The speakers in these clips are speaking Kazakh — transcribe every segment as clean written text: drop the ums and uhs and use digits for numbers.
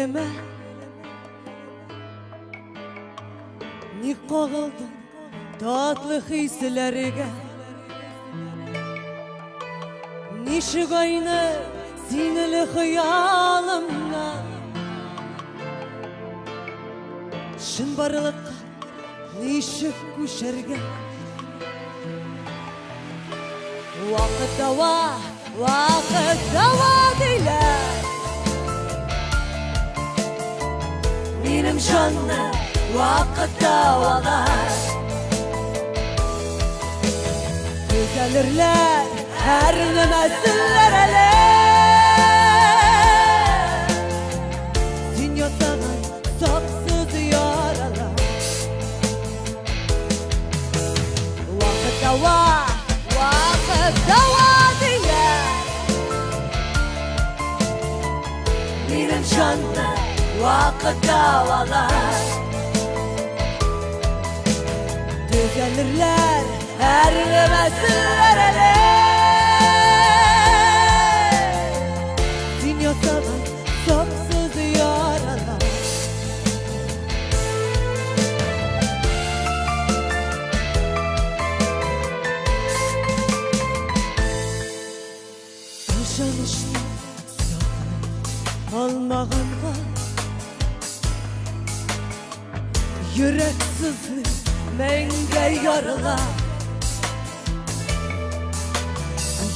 Көңіліме не қоғылды татлы хиселерге, нишік айны синілі хиялымна, шын барлыққа нишік көшерге. Вақыт дауа дейлер, менің жанны вақыт дауалар. Төзелірлер әр нөмәсілер әлі, сен ясаған сапсыз яралар. Вақыт дауа дейлер, менің жанны вақыт дауалар. Төзелірлер әр нөмәсілер әлі, сен ясаған сапсыз яралар. Yaşanışты сағынып алмағанға, Yüreksizlik мәңгі ярыла.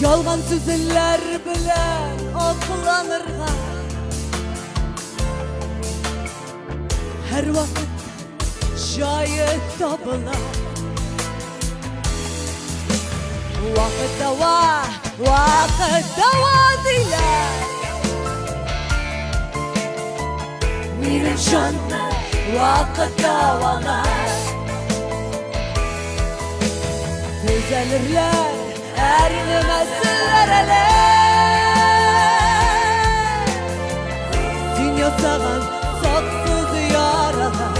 Ялған сөзілер білән оқыланырға, әр вақыт жайы табыла. Вақыт дауа дейлер, менің жанны вақыт дауалар. Төзелірлер әр нөмәсілер әлі, сен ясаған сапсыз яралар.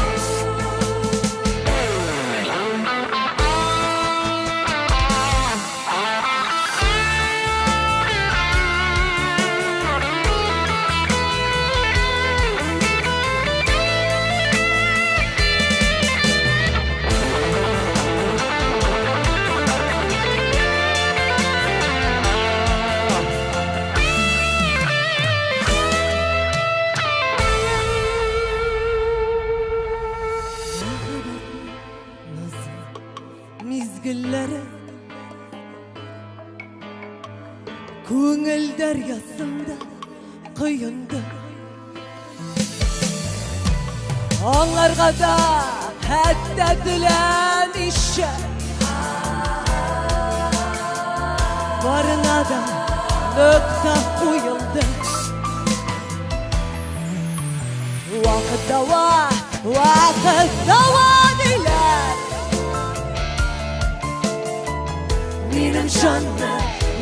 Mizgillere көңіл дәрясында құйынды, аңларға да әтті тілемеші, барына да нүкта қойылды. Вақыт дауа дейлер, менің жанны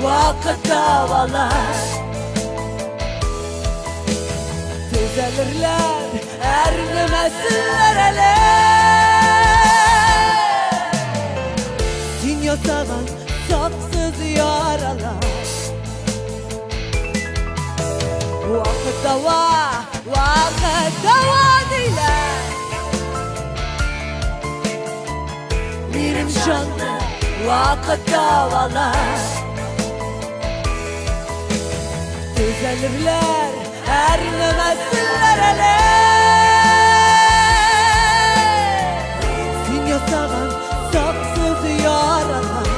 вақыт дауалар. Төзелірлер әр нөмәсілер әлі, сен ясаған сапсыз яралар. Вақыт дауа дейлер, менің жанны вақыт дауалар. Төзелірлер әр нөмәсілер әлі, сен ясаған сапсыз яралар.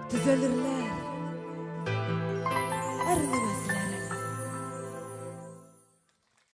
Төзелірлер